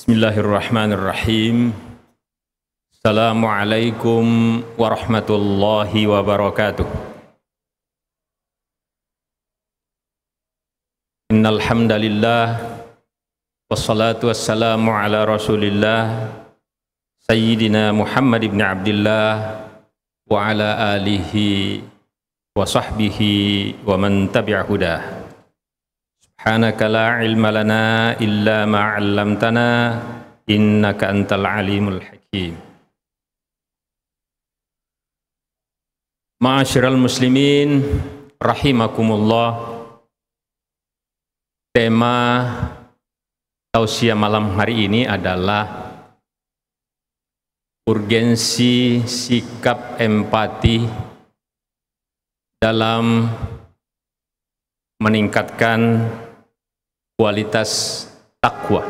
Bismillahirrahmanirrahim. Assalamualaikum warahmatullahi wabarakatuh. Innal hamdalillah wassalatu wassalamu ala Rasulillah Sayyidina Muhammad ibn Abdullah wa ala alihi wa sahbihi wa man tabi'a hudah. Subhanaka la ilma lana illa ma 'allamtana innaka antal alimul hakim. Ma'asyiral muslimin rahimakumullah. Tema tausiah malam hari ini adalah urgensi sikap empati dalam meningkatkan kualitas takwa.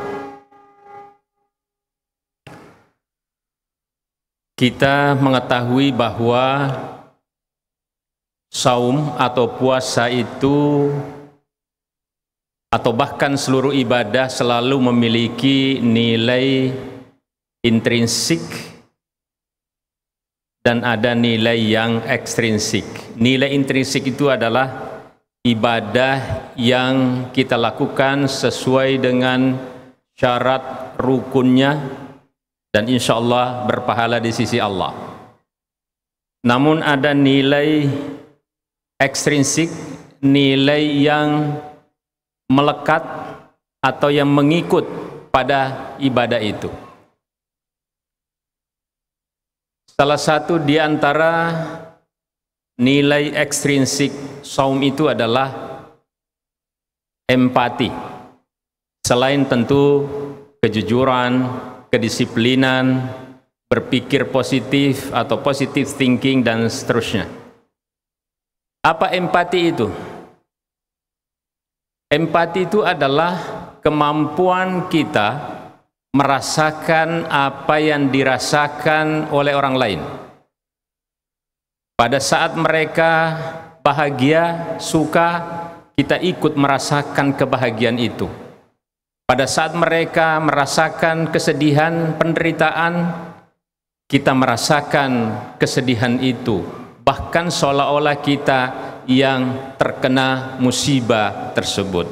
Kita mengetahui bahwa saum atau puasa itu atau bahkan seluruh ibadah selalu memiliki nilai intrinsik dan ada nilai yang ekstrinsik. Nilai intrinsik itu adalah ibadah yang kita lakukan sesuai dengan syarat rukunnya dan insya Allah berpahala di sisi Allah. Namun ada nilai ekstrinsik, nilai yang melekat atau yang mengikut pada ibadah itu. Salah satu di antara nilai ekstrinsik saum itu adalah empati. Selain tentu kejujuran, kedisiplinan, berpikir positif atau positive thinking dan seterusnya. Apa empati itu? Empati itu adalah kemampuan kita merasakan apa yang dirasakan oleh orang lain. Pada saat mereka bahagia, suka, kita ikut merasakan kebahagiaan itu. Pada saat mereka merasakan kesedihan, penderitaan, kita merasakan kesedihan itu. Bahkan seolah-olah kita yang terkena musibah tersebut.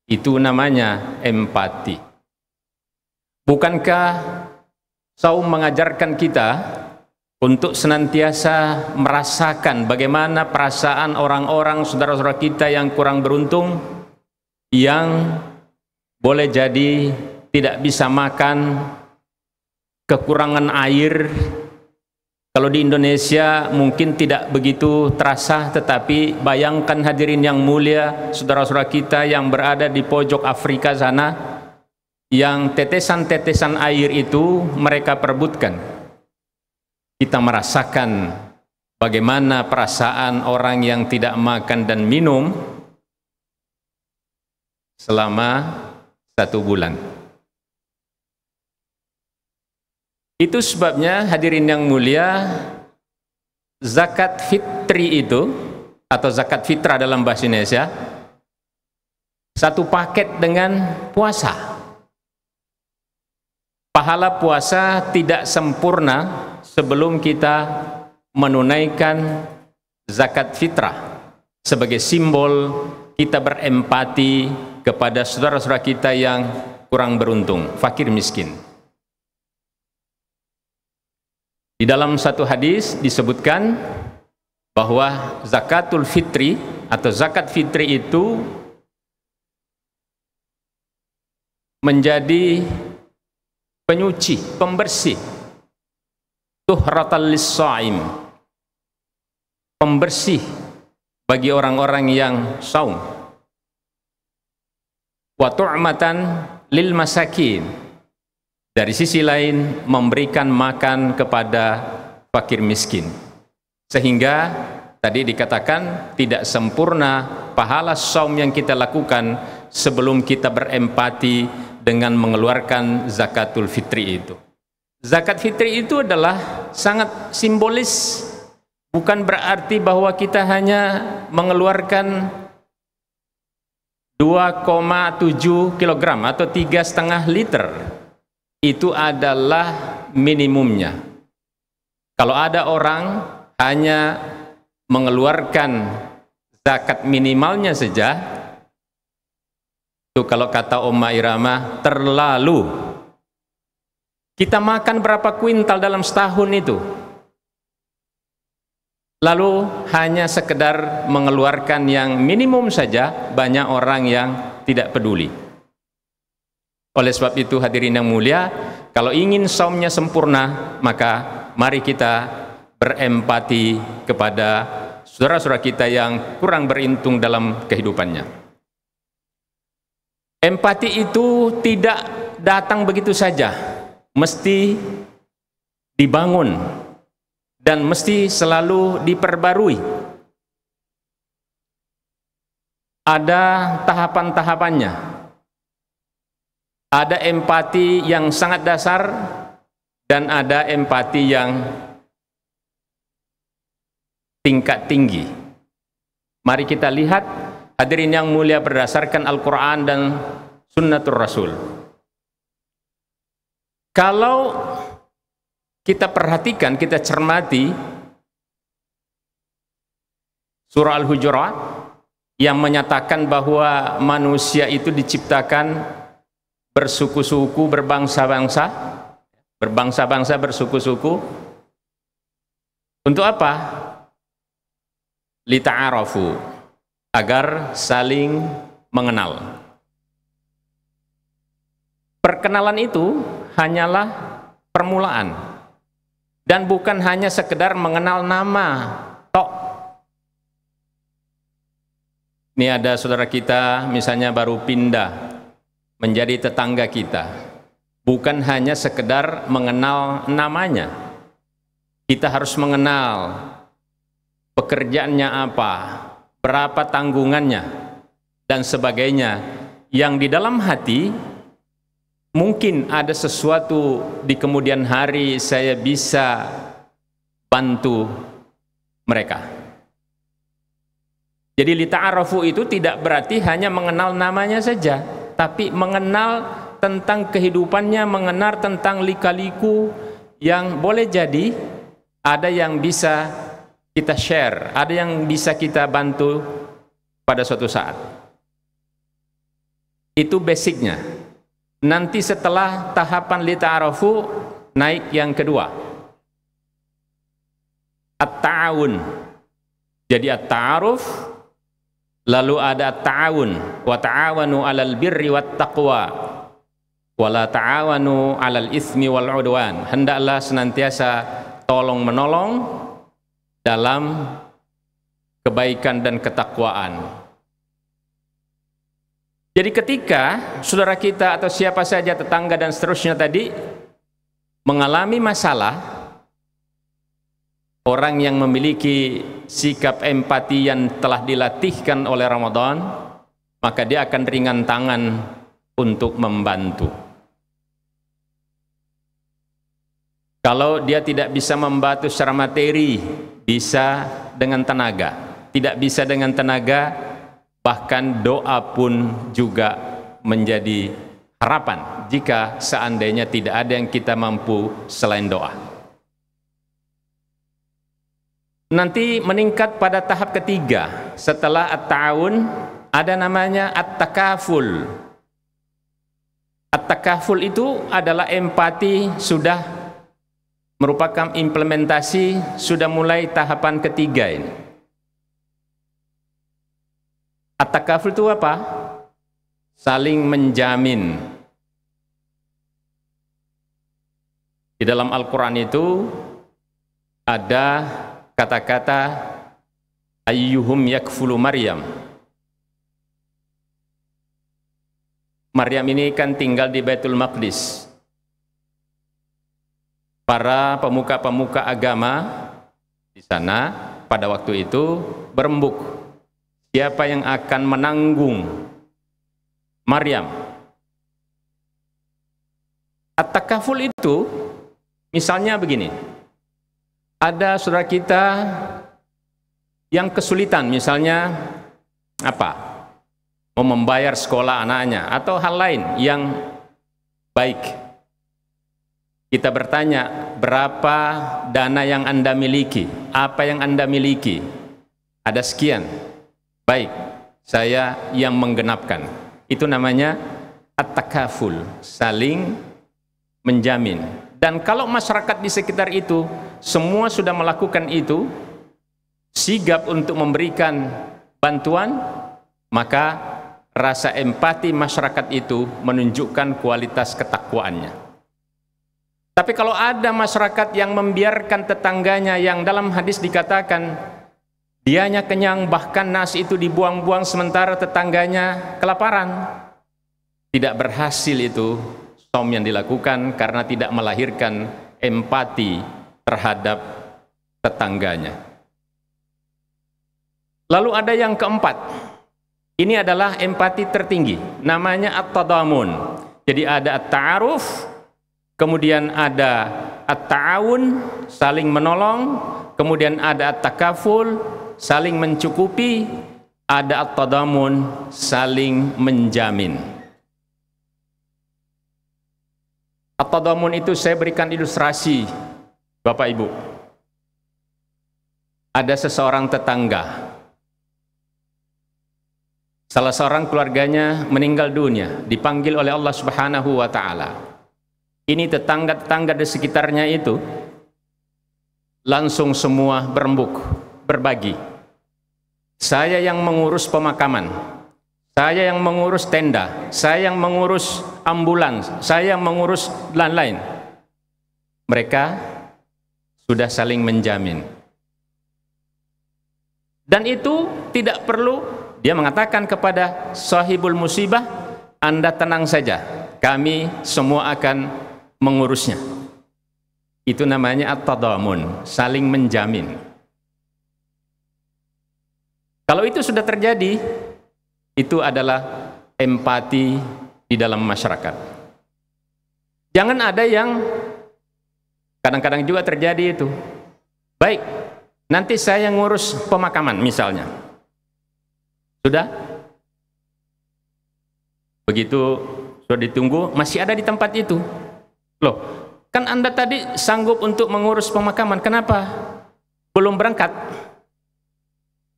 Itu namanya empati. Bukankah saum mengajarkan kita untuk senantiasa merasakan bagaimana perasaan orang-orang saudara-saudara kita yang kurang beruntung, yang boleh jadi tidak bisa makan, kekurangan air. Kalau di Indonesia mungkin tidak begitu terasa, tetapi bayangkan hadirin yang mulia, saudara-saudara kita yang berada di pojok Afrika sana, yang tetesan-tetesan air itu mereka perebutkan. Kita merasakan bagaimana perasaan orang yang tidak makan dan minum selama 1 bulan. Itu sebabnya hadirin yang mulia, zakat fitri itu atau zakat fitrah dalam bahasa Indonesia satu paket dengan puasa. Pahala puasa tidak sempurna sebelum kita menunaikan zakat fitrah sebagai simbol kita berempati kepada saudara-saudara kita yang kurang beruntung, fakir miskin. Di dalam satu hadis disebutkan bahwa zakatul fitri atau zakat fitri itu menjadi penyuci, pembersih, tuhratal lis-shaim, pembersih bagi orang-orang yang saum, wa tu'matan lil masakin, dari sisi lain memberikan makan kepada fakir miskin. Sehingga tadi dikatakan tidak sempurna pahala saum yang kita lakukan sebelum kita berempati dengan mengeluarkan zakatul fitri itu. Zakat fitri itu adalah sangat simbolis, bukan berarti bahwa kita hanya mengeluarkan 2,7 kg atau 3,5 liter. itu adalah minimumnya. Kalau ada orang hanya mengeluarkan zakat minimalnya saja, itu kalau kata Umma Irama terlalu. Kita makan berapa kuintal dalam setahun itu? Lalu hanya sekedar mengeluarkan yang minimum saja, banyak orang yang tidak peduli. Oleh sebab itu hadirin yang mulia, kalau ingin saumnya sempurna, maka mari kita berempati kepada saudara-saudara kita yang kurang beruntung dalam kehidupannya. Empati itu tidak datang begitu saja, mesti dibangun dan mesti selalu diperbarui. Ada tahapan-tahapannya. Ada empati yang sangat dasar dan ada empati yang tingkat tinggi. Mari kita lihat hadirin yang mulia berdasarkan Al-Quran dan Sunnatul Rasul. Kalau kita perhatikan, kita cermati surah Al-Hujurat yang menyatakan bahwa manusia itu diciptakan bersuku-suku, berbangsa-bangsa, bersuku-suku. Untuk apa? Lita'arafu, agar saling mengenal. Perkenalan itu hanyalah permulaan dan bukan hanya sekedar mengenal nama tok. Ini ada saudara kita misalnya baru pindah menjadi tetangga kita, bukan hanya sekedar mengenal namanya. Kita harus mengenal pekerjaannya apa, berapa tanggungannya, dan sebagainya. Yang di dalam hati mungkin ada sesuatu di kemudian hari saya bisa bantu mereka. Jadi lita'arafu itu tidak berarti hanya mengenal namanya saja, tapi mengenal tentang kehidupannya, mengenal tentang lika-liku yang boleh jadi ada yang bisa kita share, ada yang bisa kita bantu pada suatu saat. Itu basicnya. Nanti setelah tahapan lita'arafu naik yang kedua, at-ta'awun. Jadi at-ta'aruf, lalu ada ta'awun, wa ta'awanu 'alal birri wat taqwa wa la ta'awanu 'alal itsmi wal 'udwan. Hendaklah senantiasa tolong menolong dalam kebaikan dan ketakwaan. Jadi ketika saudara kita atau siapa saja, tetangga dan seterusnya tadi mengalami masalah, orang yang memiliki sikap empati yang telah dilatihkan oleh Ramadan, maka dia akan ringan tangan untuk membantu. Kalau dia tidak bisa membantu secara materi, bisa dengan tenaga. Tidak bisa dengan tenaga, bahkan doa pun juga menjadi harapan jika seandainya tidak ada yang kita mampu selain doa. Nanti meningkat pada tahap ketiga setelah at-ta'awun, ada namanya at-takaful. At-takaful itu adalah empati, sudah merupakan implementasi, sudah mulai tahapan ketiga ini. At-takaful itu apa? Saling menjamin. Di dalam Al-Quran itu ada kata-kata ayyuhum yakfulu Maryam. Maryam ini kan tinggal di Baitul Maqdis. Para pemuka-pemuka agama di sana pada waktu itu berembuk, siapa yang akan menanggung Maryam. At-takaful itu misalnya begini, ada saudara kita yang kesulitan, misalnya apa, mau membayar sekolah anaknya atau hal lain yang baik, Kita bertanya, berapa dana yang Anda miliki? Apa yang Anda miliki? Ada sekian. Baik, saya yang menggenapkan. Itu namanya at-takaful, saling menjamin. Dan kalau masyarakat di sekitar itu semua sudah melakukan itu, sigap untuk memberikan bantuan, maka rasa empati masyarakat itu menunjukkan kualitas ketakwaannya. Tapi kalau ada masyarakat yang membiarkan tetangganya, yang dalam hadis dikatakan dianya kenyang, bahkan nasi itu dibuang-buang sementara tetangganya kelaparan, tidak berhasil itu som yang dilakukan karena tidak melahirkan empati terhadap tetangganya. Lalu ada yang keempat, ini adalah empati tertinggi, namanya at-tadamun. Jadi ada at-ta'aruf, kemudian ada at-ta'awun, saling menolong, kemudian ada at-takaful, saling mencukupi, ada at-tadamun, saling menjamin. At-tadamun itu saya berikan ilustrasi, Bapak Ibu. Ada seseorang tetangga, salah seorang keluarganya meninggal dunia, dipanggil oleh Allah Subhanahu wa Ta'ala. Ini tetangga-tetangga di sekitarnya itu langsung semua berembuk, berbagi. Saya yang mengurus pemakaman, saya yang mengurus tenda, saya yang mengurus ambulans, saya yang mengurus lain-lain. Mereka sudah saling menjamin. Dan itu tidak perlu, dia mengatakan kepada sahibul musibah, Anda tenang saja, kami semua akan mengurusnya. Itu namanya at-tadamun, saling menjamin. Kalau itu sudah terjadi, itu adalah empati di dalam masyarakat. Jangan ada yang kadang-kadang juga terjadi itu. Baik, nanti saya ngurus pemakaman misalnya. Sudah? Begitu sudah ditunggu, masih ada di tempat itu. Loh, kan Anda tadi sanggup untuk mengurus pemakaman, kenapa belum berangkat?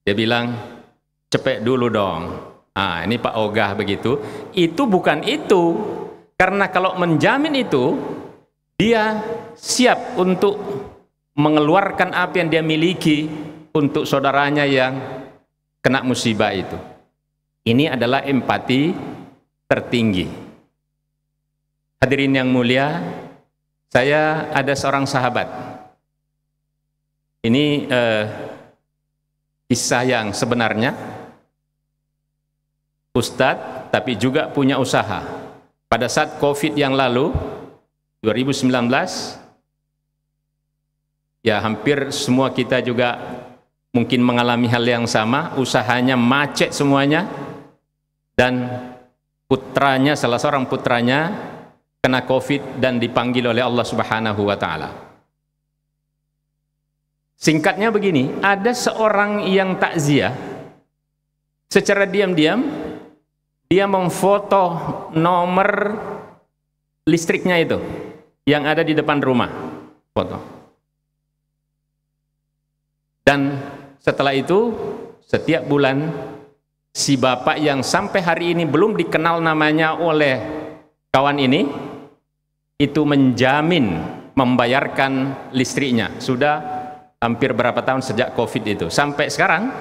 Dia bilang, cepet dulu dong. Ah, ini Pak Ogah begitu. Itu bukan itu. Karena kalau menjamin itu, dia siap untuk mengeluarkan apa yang dia miliki untuk saudaranya yang kena musibah itu. Ini adalah empati tertinggi. Hadirin yang mulia, saya ada seorang sahabat. Ini kisah yang sebenarnya. Ustadz, tapi juga punya usaha. Pada saat COVID yang lalu, 2019, ya hampir semua kita juga mungkin mengalami hal yang sama, usahanya macet semuanya, dan putranya, salah seorang putranya kena COVID dan dipanggil oleh Allah Subhanahu wa Ta'ala. Singkatnya begini, ada seorang yang takziah, secara diam-diam dia memfoto nomor listriknya itu yang ada di depan rumah, foto. Dan setelah itu setiap bulan si bapak yang sampai hari ini belum dikenal namanya oleh kawan ini, itu menjamin membayarkan listriknya. Sudah hampir berapa tahun sejak COVID itu. Sampai sekarang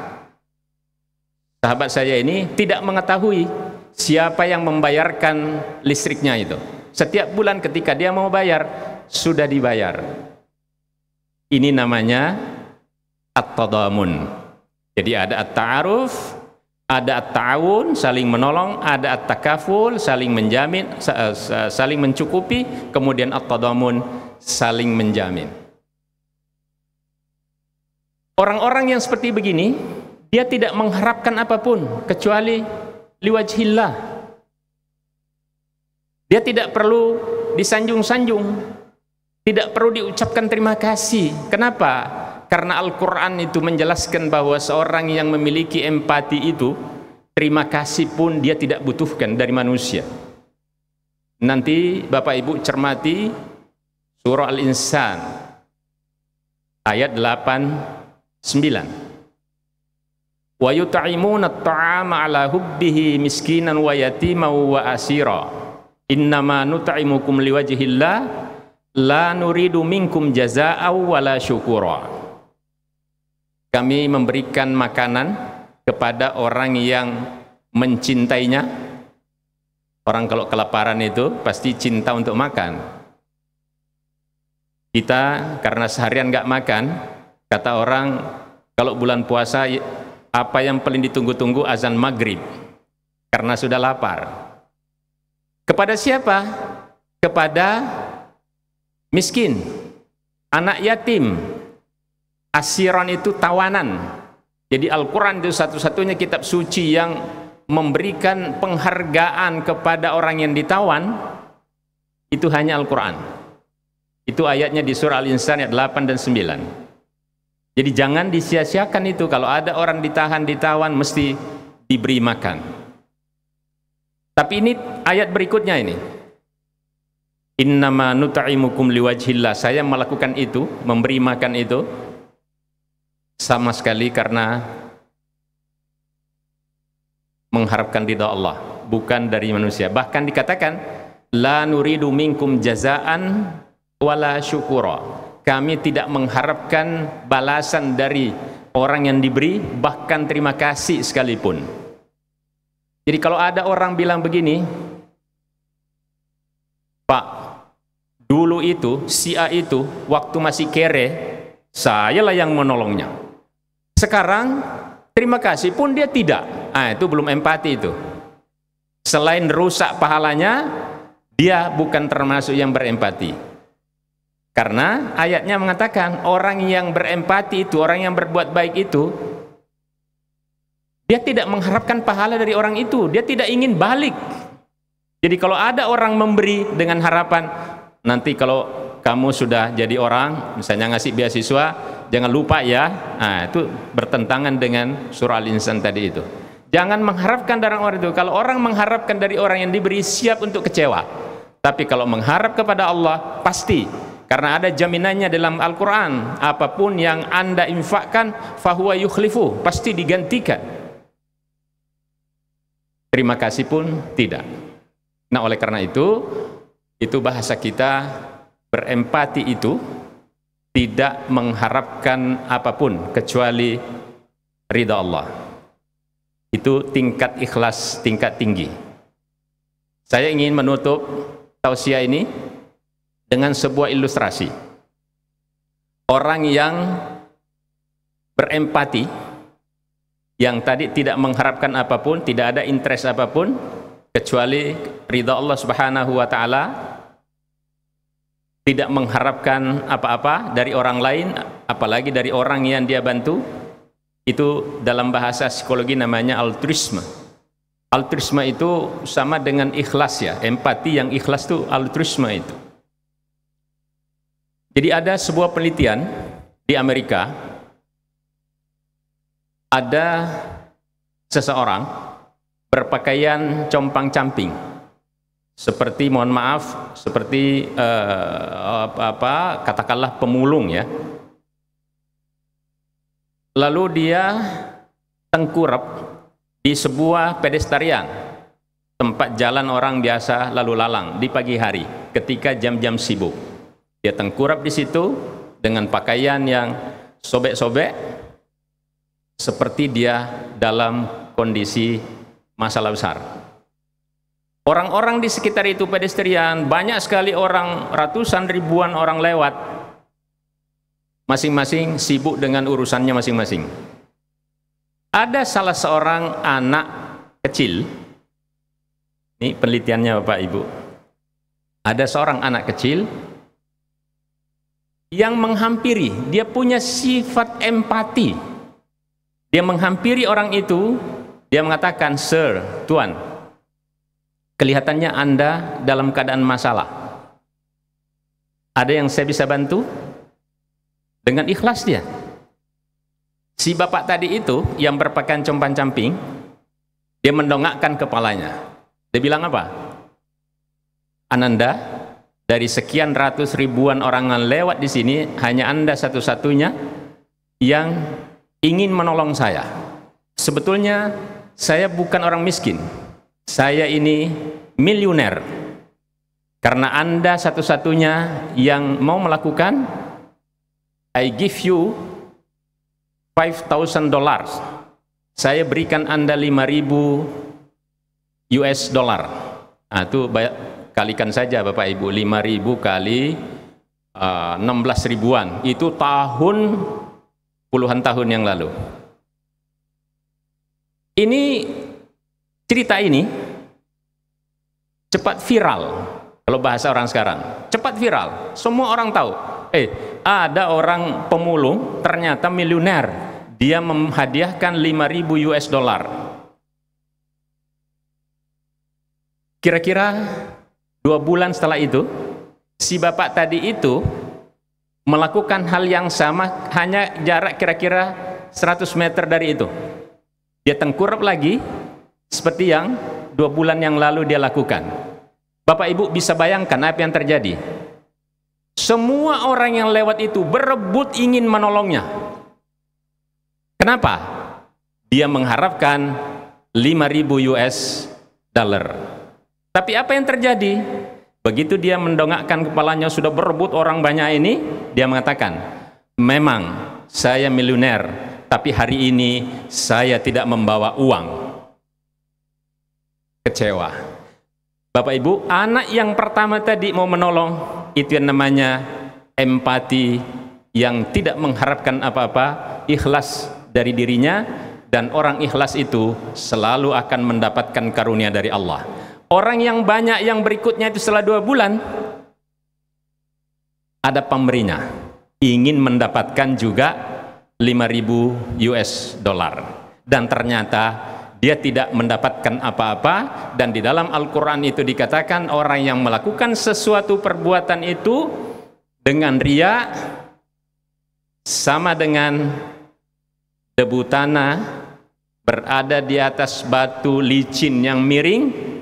sahabat saya ini tidak mengetahui siapa yang membayarkan listriknya itu. Setiap bulan ketika dia mau bayar, sudah dibayar. Ini namanya at-tadamun. Jadi ada at-ta'aruf, ada at-ta'awun, saling menolong, ada at-takaful, saling menjamin, saling mencukupi, kemudian at-tadamun, saling menjamin. Orang-orang yang seperti begini, dia tidak mengharapkan apapun kecuali liwajhillah. Dia tidak perlu disanjung-sanjung, tidak perlu diucapkan terima kasih. Kenapa? Karena Al-Quran itu menjelaskan bahwa seorang yang memiliki empati itu, terima kasih pun dia tidak butuhkan dari manusia. Nanti Bapak Ibu cermati Surah Al-Insan ayat 8-9. Wa yut'imuna at-ta'ama 'ala hubbihi miskinan wa yatiman wa asira. Innama nut'imukum liwajhillah la nuridu minkum jazaa'aw wala syukura. Kami memberikan makanan kepada orang yang mencintainya. Orang kalau kelaparan itu pasti cinta untuk makan. Kita karena seharian nggak makan, kata orang kalau bulan puasa apa yang paling ditunggu-tunggu azan maghrib karena sudah lapar. Kepada siapa? Kepada miskin, anak yatim. Asiran itu tawanan. Jadi Al-Quran itu satu-satunya kitab suci yang memberikan penghargaan kepada orang yang ditawan. Itu hanya Al-Quran. Itu ayatnya di surah Al-Insan ayat 8 dan 9. Jadi jangan disia-siakan itu. Kalau ada orang ditahan, ditawan, mesti diberi makan. Tapi ini ayat berikutnya ini. Innama nut'imukum liwajhillah. Saya melakukan itu, memberi makan itu sama sekali karena mengharapkan ridha Allah, bukan dari manusia. Bahkan dikatakan la nuridu minkum jazaan wala syukura. Kami tidak mengharapkan balasan dari orang yang diberi, bahkan terima kasih sekalipun. Jadi kalau ada orang bilang begini, Pak, dulu itu si A itu waktu masih kere, sayalah yang menolongnya. Sekarang terima kasih pun dia tidak. Itu belum empati itu. Selain rusak pahalanya, dia bukan termasuk yang berempati. Karena ayatnya mengatakan orang yang berempati itu, orang yang berbuat baik itu, dia tidak mengharapkan pahala dari orang itu, dia tidak ingin balik. Jadi kalau ada orang memberi dengan harapan, nanti kalau kamu sudah jadi orang, misalnya ngasih beasiswa, jangan lupa ya. Itu bertentangan dengan surah Al-Insan tadi itu. Jangan mengharapkan dari orang itu. Kalau orang mengharapkan dari orang yang diberi, siap untuk kecewa. Tapi kalau mengharap kepada Allah, pasti. Karena ada jaminannya dalam Al-Quran. Apapun yang Anda infakkan, fahuwa yukhlifu. Pasti digantikan. Terima kasih pun tidak. Nah oleh karena itu bahasa kita berempati itu tidak mengharapkan apapun kecuali ridha Allah. Itu tingkat ikhlas tingkat tinggi. Saya ingin menutup tausiah ini dengan sebuah ilustrasi. Orang yang berempati, yang tadi tidak mengharapkan apapun, tidak ada interest apapun kecuali ridha Allah Subhanahu wa taala, tidak mengharapkan apa-apa dari orang lain, apalagi dari orang yang dia bantu. Itu dalam bahasa psikologi namanya altruisme. Altruisme itu sama dengan ikhlas ya. Empati yang ikhlas itu altruisme itu. Jadi ada sebuah penelitian di Amerika. Ada seseorang berpakaian compang-camping. Seperti, mohon maaf, seperti katakanlah pemulung ya. Lalu dia tengkurap di sebuah pedestrian, tempat jalan orang biasa lalu lalang di pagi hari ketika jam-jam sibuk. Dia tengkurap di situ dengan pakaian yang sobek-sobek, seperti dia dalam kondisi masalah besar. Orang-orang di sekitar itu pedestrian, banyak sekali orang, ratusan ribuan orang lewat, masing-masing sibuk dengan urusannya masing-masing. Ada salah seorang anak kecil, ini penelitiannya Bapak Ibu, ada seorang anak kecil yang menghampiri, dia punya sifat empati. Dia menghampiri orang itu, dia mengatakan, "Sir, Tuan, kelihatannya Anda dalam keadaan masalah. Ada yang saya bisa bantu?" Dengan ikhlas dia. Si bapak tadi itu yang berpakaian compang-camping, dia mendongakkan kepalanya. Dia bilang apa? "Ananda, dari sekian ratus ribuan orang yang lewat di sini, hanya Anda satu-satunya yang ingin menolong saya. Sebetulnya saya bukan orang miskin, saya ini miliuner. Karena Anda satu-satunya yang mau melakukan, I give you $5,000. Saya berikan Anda 5.000 US dollar. Nah, itu kalikan saja Bapak Ibu, 5.000 kali 16 ribuan. Itu tahun, puluhan tahun yang lalu. Ini, cerita ini cepat viral. Kalau bahasa orang sekarang, cepat viral. Semua orang tahu. Ada orang pemulung ternyata miliuner. Dia menghadiahkan 5.000 US dollar. Kira-kira 2 bulan setelah itu, si bapak tadi itu melakukan hal yang sama, hanya jarak kira-kira 100 meter dari itu. Dia tengkurap lagi, seperti yang 2 bulan yang lalu dia lakukan. Bapak Ibu bisa bayangkan apa yang terjadi. Semua orang yang lewat itu berebut ingin menolongnya. Kenapa? Dia mengharapkan 5.000 US dollar. Tapi apa yang terjadi? Begitu dia mendongakkan kepalanya, sudah berebut orang banyak ini, dia mengatakan, memang saya miliuner, tapi hari ini saya tidak membawa uang. Kecewa. Bapak Ibu, anak yang pertama tadi mau menolong, itu yang namanya empati, yang tidak mengharapkan apa-apa, ikhlas dari dirinya, dan orang ikhlas itu selalu akan mendapatkan karunia dari Allah. Orang yang banyak yang berikutnya itu setelah 2 bulan, ada pemberinya, ingin mendapatkan juga 5.000 US dollar, dan ternyata dia tidak mendapatkan apa-apa. Dan di dalam Al-Quran itu dikatakan, orang yang melakukan sesuatu perbuatan itu dengan riya sama dengan debu tanah berada di atas batu licin yang miring,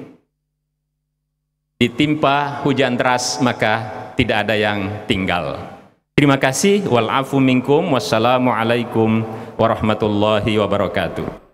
ditimpa hujan deras, maka tidak ada yang tinggal. Terima kasih. Wal afu minkum. Wassalamualaikum warahmatullahi wabarakatuh.